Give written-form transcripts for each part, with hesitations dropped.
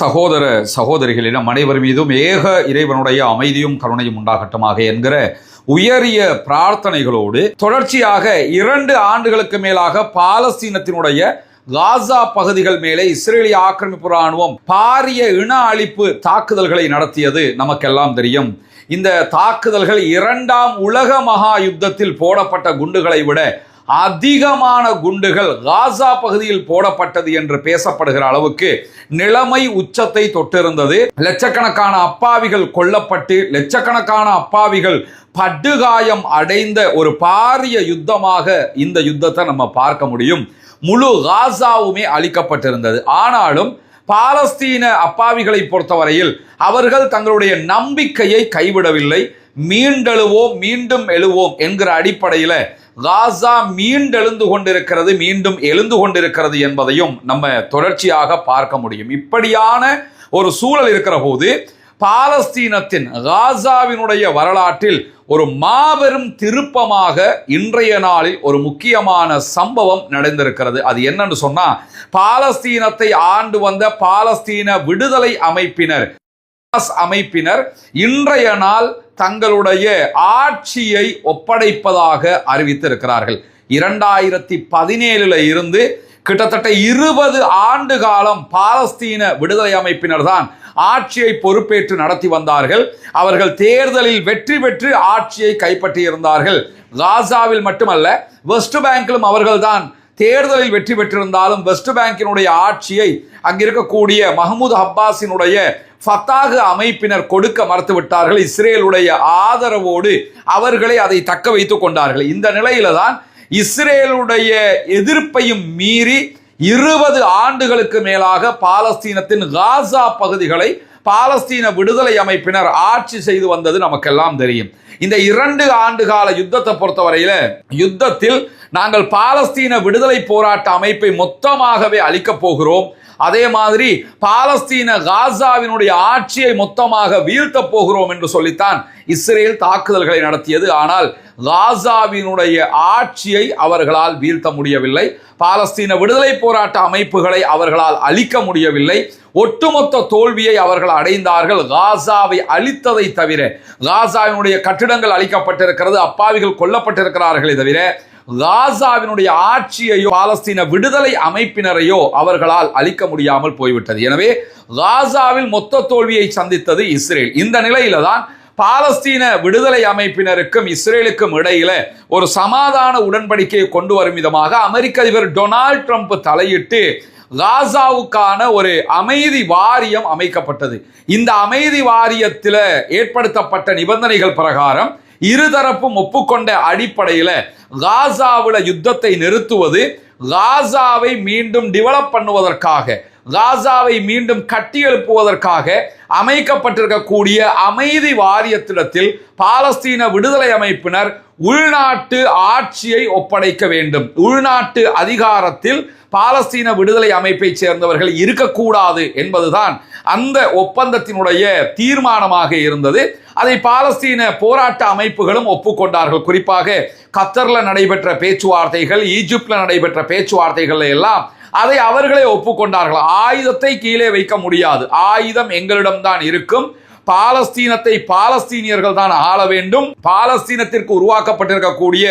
சகோதர சகோதரிகளிடம் அனைவர் மீதும் ஏக இறைவனுடைய அமைதியும் கருணையும் உண்டாகட்டுமாக என்கிற உயரிய பிரார்த்தனைகளோடு தொடர்ச்சியாக 2 ஆண்டுகளுக்கு மேலாக பாலஸ்தீனத்தினுடைய காசா பகுதிகள் மேலே இஸ்ரேலிய ஆக்கிரமிப்பு ராணுவம் பாரிய இன அழிப்பு தாக்குதல்களை நடத்தியது நமக்கெல்லாம் தெரியும். இந்த தாக்குதல்கள் 2ஆம் உலக மகா யுத்தத்தில் போடப்பட்ட குண்டுகளை விட அதிகமான குண்டுகள் காசா பகுதியில் போடப்பட்டது என்று பேசப்படுகிற அளவுக்கு நிலைமை உச்சத்தை தொட்டிருந்தது. லட்சக்கணக்கான அப்பாவிகள் கொல்லப்பட்டு லட்சக்கணக்கான அப்பாவிகள் படுகாயம் அடைந்த ஒரு பாரிய யுத்தமாக இந்த யுத்தத்தை நம்ம பார்க்க முடியும். முழு காசாவுமே அழிக்கப்பட்டிருந்தது. ஆனாலும் பாலஸ்தீன அப்பாவிகளை பொறுத்தவரையில் அவர்கள் தங்களுடைய நம்பிக்கையை கைவிடவில்லை. மீண்டெழுவோம், மீண்டும் எழுவோம் என்கிற அடிப்படையில் காசா மீண்டெழுந்து கொண்டிருக்கிறது, மீண்டும் எழுந்து கொண்டிருக்கிறது என்பதையும் நம்ம தொடர்ச்சியாக பார்க்க முடியும். இப்படியான ஒரு சூழல் இருக்கிற போது பாலஸ்தீனத்தின் காசாவினுடைய வரலாற்றில் ஒரு மாபெரும் திருப்பமாக இன்றைய நாளில் ஒரு முக்கியமான சம்பவம் நடந்திருக்கிறது. அது என்னன்னு சொன்னா, பாலஸ்தீனத்தை ஆண்டு வந்த பாலஸ்தீன விடுதலை அமைப்பினர் இன்றைய நாள் தங்களுடைய ஆட்சியை ஒப்படைப்பதாக அறிவித்திருக்கிறார்கள். 2017 இருந்து கிட்டத்தட்ட 20 ஆண்டு காலம் பாலஸ்தீன விடுதலை அமைப்பினர் தான் ஆட்சியை பொறுப்பேற்று நடத்தி வந்தார்கள். அவர்கள் தேர்தலில் வெற்றி பெற்று ஆட்சியை கைப்பற்றியிருந்தார்கள். காசாவில் மட்டுமல்ல, வெஸ்ட் பேங்கிலும் அவர்கள்தான் தேர்தலில் வெற்றி பெற்றிருந்தாலும் வெஸ்ட் பேங்கினுடைய ஆட்சியை அங்கிருக்கக்கூடிய மஹ்மூத் அப்பாஸினுடைய ஃபத்தாஹ் அமைப்பினர் கொடுக்க மறுத்துவிட்டார்கள். இஸ்ரேலுடைய ஆதரவோடு அவர்களை அதை தக்க வைத்துக் கொண்டார்கள். இந்த நிலையில தான் இஸ்ரேலுடைய எதிர்ப்பையும் மீறி 20 ஆண்டுகளுக்கு மேலாக பாலஸ்தீனத்தின் காசா பகுதிகளை பாலஸ்தீன விடுதலை அமைப்பினர் ஆட்சி செய்து வந்தது நமக்கெல்லாம் தெரியும். இந்த 2 ஆண்டு கால யுத்தத்தை பொறுத்தவரையில யுத்தத்தில் நாங்கள் பாலஸ்தீன விடுதலை போராட்ட அமைப்பை மொத்தமாகவே அழிக்கப் போகிறோம், அதே மாதிரி பாலஸ்தீன காசாவினுடைய ஆட்சியை மொத்தமாக வீழ்த்த போகிறோம் என்று சொல்லித்தான் இஸ்ரேல் தாக்குதல்களை நடத்தியது. ஆனால் காசாவினுடைய ஆட்சியை அவர்களால் வீழ்த்த முடியவில்லை. பாலஸ்தீன விடுதலை போராட்ட அமைப்புகளை அவர்களால் அழிக்க முடியவில்லை. ஒட்டுமொத்த தோல்வியை அவர்கள் அடைந்தார்கள். காசாவை அழித்ததை தவிர, காசாவினுடைய கட்டிடங்கள் அழிக்கப்பட்டிருக்கிறது, அப்பாவிகள் கொல்லப்பட்டிருக்கிறார்களே தவிர காசாவினுடைய ஆட்சியையோ பாலஸ்தீன விடுதலை அமைப்பினரையோ அவர்களால் அழிக்க முடியாமல் போய்விட்டது. எனவே காசாவில் மொத்த தோல்வியை சந்தித்தது இஸ்ரேல். இந்த நிலையில தான் பாலஸ்தீன விடுதலை அமைப்பினருக்கும் இஸ்ரேலுக்கும் இடையில ஒரு சமாதான உடன்படிக்கையை கொண்டு வரும் விதமாக அமெரிக்க அதிபர் டொனால்ட் ட்ரம்ப் தலையிட்டு காசாவுக்கான ஒரு அமைதி வாரியம் அமைக்கப்பட்டது. இந்த அமைதி வாரியத்தில் ஏற்படுத்தப்பட்ட நிபந்தனைகள் பிரகாரம் இருதரப்பும் ஒப்புக்கொண்ட அடிப்படையில் காசாவில் யுத்தத்தை நிறுத்துவது, காசாவை மீண்டும் டெவலப் பண்ணுவதற்காக, காசாவை மீண்டும் கட்டி எழுப்புவதற்காக அமைக்கப்பட்டிருக்கக்கூடிய அமைதி வாரியத்திடத்தில் பாலஸ்தீன விடுதலை அமைப்பினர் உள்நாட்டு ஆட்சியை ஒப்படைக்க வேண்டும். உள்நாட்டு அதிகாரத்தில் பாலஸ்தீன விடுதலை அமைப்பை சேர்ந்தவர்கள் இருக்கக்கூடாது என்பதுதான் அந்த ஒப்பந்தத்தினுடைய தீர்மானமாக இருந்தது. அதை பாலஸ்தீன போராட்ட அமைப்புகளும் ஒப்புக்கொண்டார்கள். குறிப்பாக கத்தர்ல நடைபெற்ற பேச்சுவார்த்தைகள், ஈஜிப்ட்ல நடைபெற்ற பேச்சுவார்த்தைகள் எல்லாம் அதை அவர்களே ஒப்புக்கொண்டார்கள். ஆயுதத்தை கீழே வைக்க முடியாது, ஆயுதம் எங்களிடம்தான் இருக்கும், பாலஸ்தீனத்தை பாலஸ்தீனியர்கள் தான் ஆள வேண்டும், பாலஸ்தீனத்திற்கு உருவாக்கப்பட்டிருக்கக்கூடிய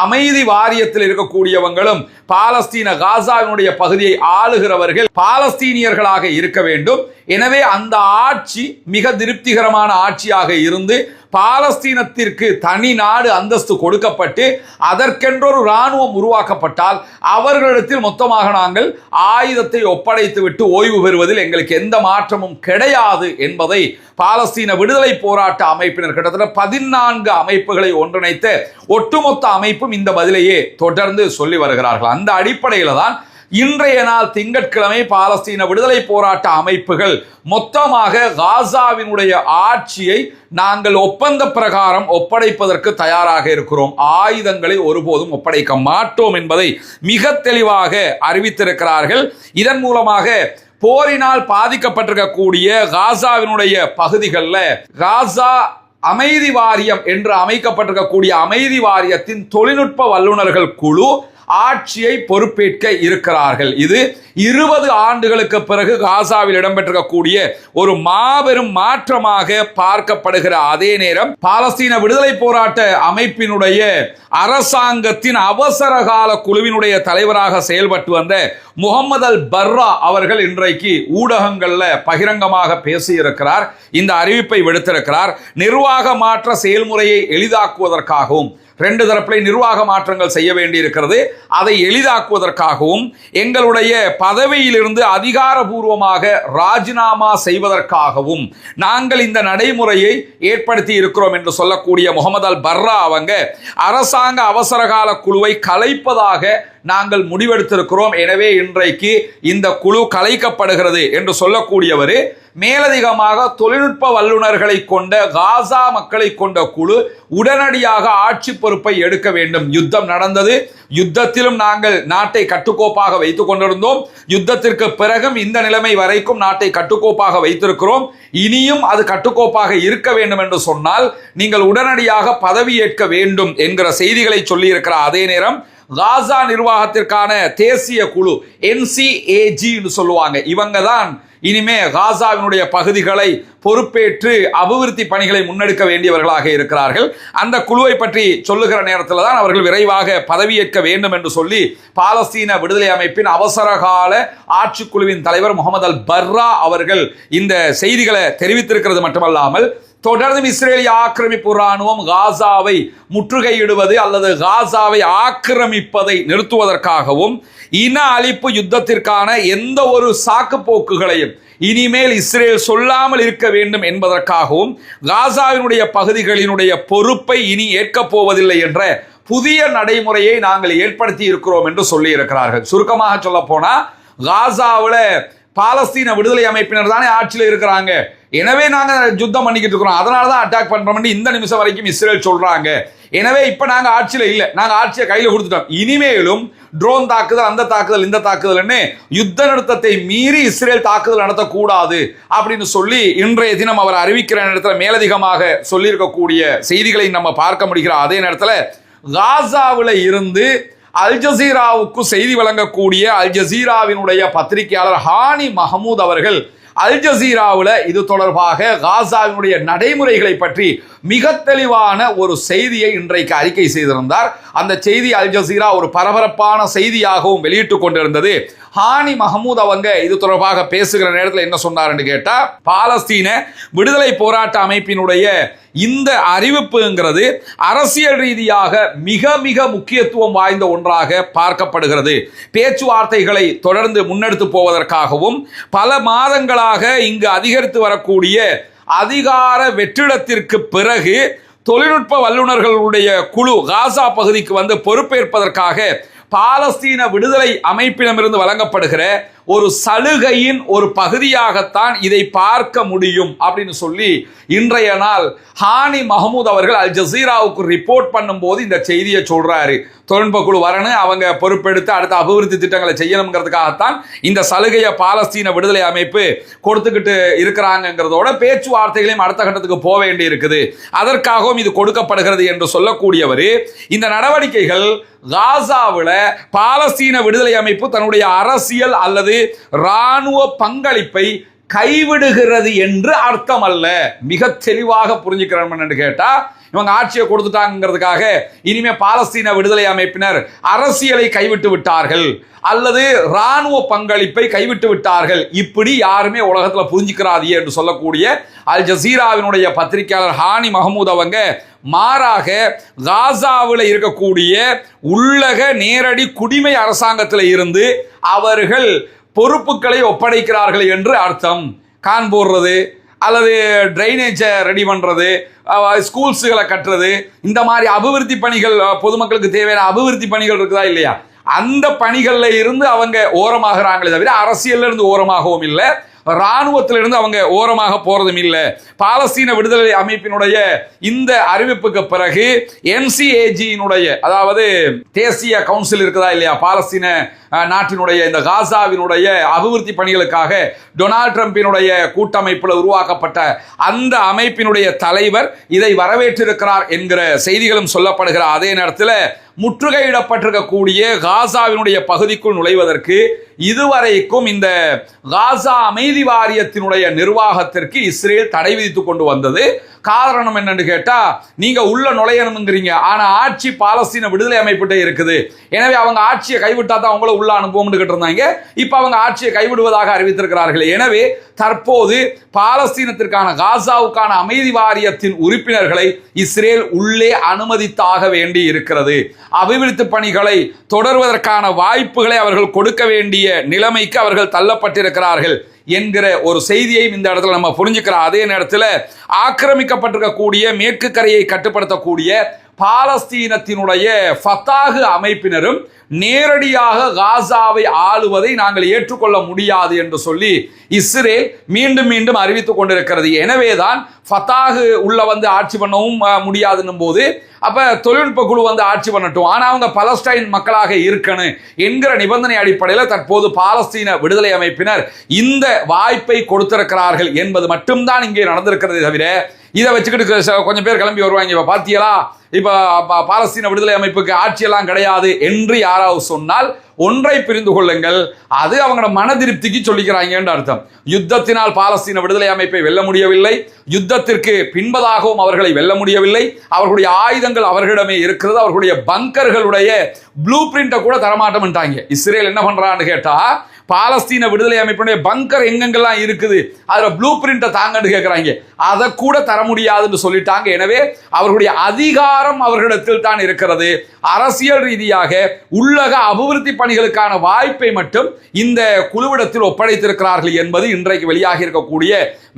அமைதி வாரியத்தில் இருக்கக்கூடியவங்களும் பாலஸ்தீன காசாவினுடைய பகுதியை ஆளுகிறவர்கள் பாலஸ்தீனியர்களாக இருக்க வேண்டும். எனவே அந்த ஆட்சி மிக திருப்திகரமான ஆட்சியாக இருந்து பாலஸ்தீனத்திற்கு தனி நாடு அந்தஸ்து கொடுக்கப்பட்டு அதற்கென்றொரு இராணுவம் உருவாக்கப்பட்டால் அவர்களிடத்தில் மொத்தமாக நாங்கள் ஆயுதத்தை ஒப்படைத்து விட்டு ஓய்வு பெறுவதில் எங்களுக்கு எந்த மாற்றமும் கிடையாது என்பதை பாலஸ்தீன விடுதலை போராட்ட அமைப்பினர் கிட்டத்தட்ட 14 அமைப்புகளை ஒன்றிணைத்த ஒட்டுமொத்த அமைப்பும் இந்த பதிலையே தொடர்ந்து சொல்லி வருகிறார்கள். அந்த அடிப்படையில் தான் இன்றைய நாள் திங்கட்கிழமை பாலஸ்தீன விடுதலை போராட்ட அமைப்புகள் மொத்தமாக காசாவினுடைய ஆட்சியை நாங்கள் ஒப்பந்த பிரகாரம் ஒப்படைப்பதற்கு தயாராக இருக்கிறோம், ஆயுதங்களை ஒருபோதும் ஒப்படைக்க மாட்டோம் என்பதை மிக தெளிவாக அறிவித்திருக்கிறார்கள். இதன் மூலமாக போரினால் பாதிக்கப்பட்டிருக்கக்கூடிய காசாவினுடைய பகுதிகளில் காசா அமைதி வாரியம் என்று அமைக்கப்பட்டிருக்கக்கூடிய அமைதி வாரியத்தின் தொழில்நுட்ப வல்லுநர்கள் குழு ஆட்சியை பொறுப்பேற்க இருக்கிறார்கள். இது 20 ஆண்டுகளுக்கு பிறகு காசாவில் இடம்பெற்றிருக்கக்கூடிய ஒரு மாபெரும் மாற்றமாக பார்க்கப்படுகிற அதே நேரம் பாலஸ்தீன விடுதலை போராட்ட அமைப்பினுடைய அரசாங்கத்தின் அவசர கால குழுவினுடைய தலைவராக செயல்பட்டு வந்த முகமது அல் பர்ரா அவர்கள் இன்றைக்கு ஊடகங்கள்ல பகிரங்கமாக பேசியிருக்கிறார். இந்த அறிவிப்பை விடுத்திருக்கிறார். நிர்வாக மாற்ற செயல்முறையை எளிதாக்குவதற்காகவும் 2 தரப்பிலே நிர்வாக மாற்றங்கள் செய்ய வேண்டியிருக்கிறது, அதை எளிதாக்குவதற்காகவும் எங்களுடைய பதவியிலிருந்து அதிகாரபூர்வமாக ராஜினாமா செய்வதற்காகவும் நாங்கள் இந்த நடைமுறையை ஏற்படுத்தி இருக்கிறோம் என்று சொல்லக்கூடிய முகமது அல் பர்ரா அவங்க அரசாங்க அவசரகால குழுவை கலைப்பதாக நாங்கள் முடிவெடுத்திருக்கிறோம். எனவே இன்றைக்கு இந்த குழு கலைக்கப்படுகிறது என்று சொல்லக்கூடியவர் மேலதிகமாக தொழில்நுட்ப வல்லுநர்களை கொண்ட காசா மக்களை கொண்ட குழு உடனடியாக ஆட்சி பொறுப்பை எடுக்க வேண்டும். யுத்தம் நடந்தது, யுத்தத்திலும் நாங்கள் நாட்டை கட்டுக்கோப்பாக வைத்துக் கொண்டிருந்தோம். யுத்தத்திற்கு பிறகும் இந்த நிலைமை வரைக்கும் நாட்டை கட்டுக்கோப்பாக வைத்திருக்கிறோம். இனியும் அது கட்டுக்கோப்பாக இருக்க வேண்டும் என்று சொன்னால் நீங்கள் உடனடியாக பதவியேற்க வேண்டும் என்கிற செய்திகளை சொல்லி இருக்கிற அதே நேரம் காசா நிர்வாகத்திற்கான தேசிய குழு NCAG சொல்லுவாங்க, இவங்க தான் இனிமே காசாவினுடைய பகுதிகளை பொறுப்பேற்று அபிவிருத்தி பணிகளை முன்னெடுக்க வேண்டியவர்களாக இருக்கிறார்கள். அந்த குழுவை பற்றி சொல்லுகிற நேரத்தில் தான் அவர்கள் விரைவாக பதவியேற்க வேண்டும் என்று சொல்லி பாலஸ்தீன விடுதலை அமைப்பின் அவசரகால ஆட்சிக்குழுவின் தலைவர் முகமது அல் பர்ரா அவர்கள் இந்த செய்திகளை தெரிவித்திருக்கிறது மட்டுமல்லாமல் தொடர்ந்து இஸ்ரேலிய ஆக்கிரமிப்பு ராணுவம் காசாவை முற்றுகையிடுவது அல்லது காசாவை ஆக்கிரமிப்பதை நிறுத்துவதற்காகவும் இன அழிப்பு யுத்தத்திற்கான எந்த ஒரு சாக்கு போக்குகளையும் இனிமேல் இஸ்ரேல் சொல்லாமல் இருக்க வேண்டும் என்பதற்காகவும் காசாவினுடைய பகுதிகளினுடைய பொறுப்பை இனி ஏற்கப் போவதில்லை என்ற புதிய நடைமுறையை நாங்கள் ஏற்படுத்தி இருக்கிறோம் என்று சொல்லி இருக்கிறார்கள். சுருக்கமாக சொல்ல போனா காசாவில் பாலஸ்தீன விடுதலை அமைப்பினர் தானே ஆட்சியில் இருக்கிறாங்க, எனவே நாங்க யுத்தம் பண்ணிக்கிட்டு இருக்கிறோம், அதனாலதான் அட்டாக் பண்றோம் இந்த நிமிஷம் வரைக்கும் இஸ்ரேல் சொல்றாங்க. எனவே இப்ப நாங்க ஆட்சியில இல்ல, நாங்க ஆட்சியை கையில கொடுத்துட்டோம், இனிமேலும் ட்ரோன் தாக்குதல் அந்த தாக்குதல் இந்த தாக்குதல் யுத்த நிறுத்தத்தை மீறி இஸ்ரேல் தாக்குதல் நடத்தக்கூடாது அப்படின்னு சொல்லி இன்றைய தினம் அவர் அறிவிக்கிற நேரத்தில் மேலதிகமாக சொல்லியிருக்கக்கூடிய செய்திகளை நம்ம பார்க்க முடிகிற அதே நேரத்தில் காசாவில் இருந்து அல் ஜசீராவுக்கு செய்தி வழங்கக்கூடிய அல் ஜசீராவினுடைய பத்திரிகையாளர் ஹானி மஹமூத் அவர்கள் அல் ஜசீராவில் இது தொடர்பாக காசாவினுடைய நடைமுறைகளை பற்றி மிக தெளிவான ஒரு செய்தியை இன்றைக்கு அறிக்கை செய்திருந்தார். அந்த செய்தி அல் ஜசீரா ஒரு பரபரப்பான செய்தியாகவும் வெளியிட்டுக் கொண்டிருந்தது. ஹானி மஹமூத் அவங்க இது தொடர்பாக பேசுகிற நேரத்தில் என்ன சொன்னார்னு கேட்டா, பாலஸ்தீன விடுதலை போராட்ட அமைப்பினுடைய இந்த அறிவிப்புங்கிறது அரசியல் ரீதியாக மிக மிக முக்கியத்துவம் வாய்ந்த ஒன்றாக பார்க்கப்படுகிறது. பேச்சுவார்த்தைகளை தொடர்ந்து முன்னெடுத்து போவதற்காகவும் பல மாதங்களாக இங்கு அதிகரித்து வரக்கூடிய அதிகார வெற்றிடத்திற்கு பிறகு தொழில்நுட்ப வல்லுநர்களுடைய குழு காசா பகுதிக்கு வந்து பொறுப்பேற்பதற்காக பாலஸ்தீன விடுதலை அமைப்பிடமிருந்து வழங்கப்படுகிற ஒரு சலுகையின் ஒரு பகுதியாகத்தான் இதை பார்க்க முடியும் அப்படின்னு சொல்லி இன்றைய நாள் ஹானி மஹமூத் அவர்கள் அல் ஜசீராவுக்கு ரிப்போர்ட் பண்ணும்போது இந்த செய்தியை சொல்றாரு. தொழில்நுட்ப குழு வரணும், அவங்க பொறுப்பெடுத்து அடுத்த அபிவிருத்தி திட்டங்களை செய்யணுங்கிறதுக்காகத்தான் இந்த சலுகையை பாலஸ்தீன விடுதலை அமைப்பு கொடுத்துக்கிட்டு இருக்கிறாங்கிறதோட பேச்சுவார்த்தைகளையும் அடுத்த கட்டத்துக்கு போக வேண்டி இருக்குது, அதற்காகவும் இது கொடுக்கப்படுகிறது என்று சொல்லக்கூடியவர் இந்த நடவடிக்கைகள் காசாவில் பாலஸ்தீன விடுதலை அமைப்பு தன்னுடைய அரசியல் அல்லது இராணுவ பங்களிப்பை கைவிடுகிறது என்று அர்த்தம் அல்ல. மிக தெளிவாக புரிஞ்சுக்கிறோம் என்று கேட்டா, இவங்க ஆட்சியை கொடுத்துட்டாங்கிறதுக்காக இனிமே பாலஸ்தீன விடுதலை அமைப்பினர் அரசியலை கைவிட்டு விட்டார்கள் அல்லது இராணுவ பங்களிப்பை கைவிட்டு விட்டார்கள், இப்படி யாருமே உலகத்தில் புரிஞ்சுக்கிறாதே என்று சொல்லக்கூடிய அல் ஜசீராவினுடைய பத்திரிகையாளர் ஹானி மஹமூத் அவங்க மாறாக காசாவில் இருக்கக்கூடிய உள்ளக நேரடி குடிமை அரசாங்கத்தில் இருந்து அவர்கள் பொறுப்புகளை ஒப்படைக்கிறார்கள் என்று அர்த்தம். கான் போடுறது அல்லது ட்ரைனேஜை ரெடி பண்ணுறது, ஸ்கூல்ஸுகளை கட்டுறது, இந்த மாதிரி அபிவிருத்தி பணிகள், பொதுமக்களுக்கு தேவையான அபிவிருத்தி பணிகள் இருக்குதா இல்லையா, அந்த பணிகளில் இருந்து அவங்க ஓரமாகறாங்களே தவிர அரசியல்ல இருந்து ஓரமாகவும் இல்லை, இராணுவத்திலிருந்து அவங்க ஓரமாக போறதும் இல்லை. பாலஸ்தீன விடுதலை அமைப்பினுடைய இந்த அறிவிப்புக்கு பிறகு NCAG-னுடைய அதாவது தேசிய கவுன்சில் இருக்குதா இல்லையா, பாலஸ்தீன நாட்டினுடைய இந்த காசாவினுடைய அபிவிருத்தி பணிகளுக்காக டொனால்ட் ட்ரம்பினுடைய கூட்டமைப்பில் உருவாக்கப்பட்ட அந்த அமைப்பினுடைய தலைவர் இதை வரவேற்றிருக்கிறார் என்கிற செய்திகளும் சொல்லப்படுகிற அதே நேரத்தில் முற்றுகையிடப்பட்டிருக்கக்கூடிய காசாவினுடைய பகுதிக்குள் நுழைவதற்கு இதுவரைக்கும் இந்த காசா அமைதி வாரியத்தினுடைய நிர்வாகத்திற்கு இஸ்ரேல் தடை விதித்துக் கொண்டு வந்தது. காரணம் என்னன்னு கேட்டா, நீங்க உள்ள நுழையணுங்கிறீங்க, ஆனா ஆட்சி பாலஸ்தீன விடுதலை அமைப்பிட்டே இருக்குது, எனவே அவங்க ஆட்சியை கைவிட்டா தான் அவங்கள உள்ள அனுப்புவோம்னு இருந்தாங்க. இப்ப அவங்க ஆட்சியை கைவிடுவதாக அறிவித்திருக்கிறார்கள். எனவே தற்போது பாலஸ்தீனத்திற்கான காசாவுக்கான அமைதி வாரியத்தின் உறுப்பினர்களை இஸ்ரேல் உள்ளே அனுமதித்தாக வேண்டி இருக்கிறது. அபிவிருத்தி பணிகளை தொடர்வதற்கான வாய்ப்புகளை அவர்கள் கொடுக்க வேண்டிய நிலைமைக்கு அவர்கள் தள்ளப்பட்டிருக்கிறார்கள் என்கிற ஒரு செய்தியை இந்த இடத்துல நம்ம புரிஞ்சுக்கிறோம். அதே நேரத்தில் ஆக்கிரமிக்கப்பட்டிருக்கக்கூடிய மேற்கு கரையை கட்டுப்படுத்தக்கூடிய பாலஸ்தீனத்தினுடைய ஃபத்தாஹ் அமைப்பினரும் நேரடியாக காசாவை ஆளுவதை நாங்கள் ஏற்றுக்கொள்ள முடியாது என்று சொல்லி இஸ்ரேல் மீண்டும் மீண்டும் அறிவித்துக் கொண்டிருக்கிறது. எனவேதான் ஃபத்தாஹ் உள்ள வந்து ஆட்சி பண்ணவும் முடியாதுன்னும் போது அப்ப தொழில்நுட்ப குழு வந்து ஆட்சி பண்ணட்டும், ஆனா அவங்க பலஸ்டைன் மக்களாக இருக்கணும் என்கிற நிபந்தனை அடிப்படையில் தற்போது பாலஸ்தீன விடுதலை அமைப்பினர் இந்த வாய்ப்பை கொடுத்திருக்கிறார்கள் என்பது மட்டும்தான் இங்கே நடந்திருக்கிறது. தவிர இதை வச்சுக்கிட்டு கொஞ்சம் பேர் கிளம்பி வருவாங்க, இப்ப பாத்தியலா இப்ப பாலஸ்தீன விடுதலை அமைப்புக்கு ஆட்சியெல்லாம் கிடையாது என்று யாராவது சொன்னால் ஒன்றை புரிந்து கொள்ளுங்கள், அது அவங்களோட மன திருப்திக்கு சொல்லிக்கிறாங்க அர்த்தம். யுத்தத்தினால் பாலஸ்தீன விடுதலை அமைப்பை வெல்ல முடியவில்லை, யுத்தத்திற்கு பின்பதாகவும் அவர்களை வெல்ல முடியவில்லை, அவர்களுடைய ஆயுதங்கள் அவர்களிடமே இருக்கிறது, அவர்களுடைய பங்கர்களுடைய ப்ளூ பிரிண்டை கூட தரமாட்டோம்ட்டாங்க. இஸ்ரேல் என்ன பண்றான்னு கேட்டா, பாலஸ்தீன விடுதலை அமைப்புடைய பங்கர் எங்கெங்கெல்லாம் இருக்குது அதுல ப்ளூ பிரிண்டை தாங்கன்னு கேட்கிறாங்க, அதை கூட தர முடியாதுன்னு சொல்லிட்டாங்க. எனவே அவர்களுடைய அதிகாரம் அவர்களிடத்தில் தான் இருக்கிறது. அரசியல் ரீதியாக உள்ளக அபிவிருத்தி பணிகளுக்கான வாய்ப்பை மட்டும் இந்த குழுவிடத்தில் ஒப்படைத்திருக்கிறார்கள் என்பது இன்றைக்கு வெளியாக இருக்கக்கூடிய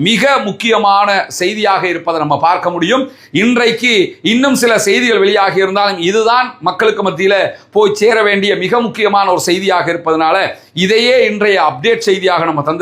மிக முக்கியமான செய்தியாக இருப்பதை நம்ம பார்க்க முடியும். இன்றைக்கு இன்னும் சில செய்திகள் வெளியாக இருந்தாலும் இதுதான் மக்களுக்கு மத்தியில் போய் சேர வேண்டிய மிக முக்கியமான ஒரு செய்தியாக இருப்பதனால இதையே இன்றைய அப்டேட் செய்தியாக நம்ம தந்து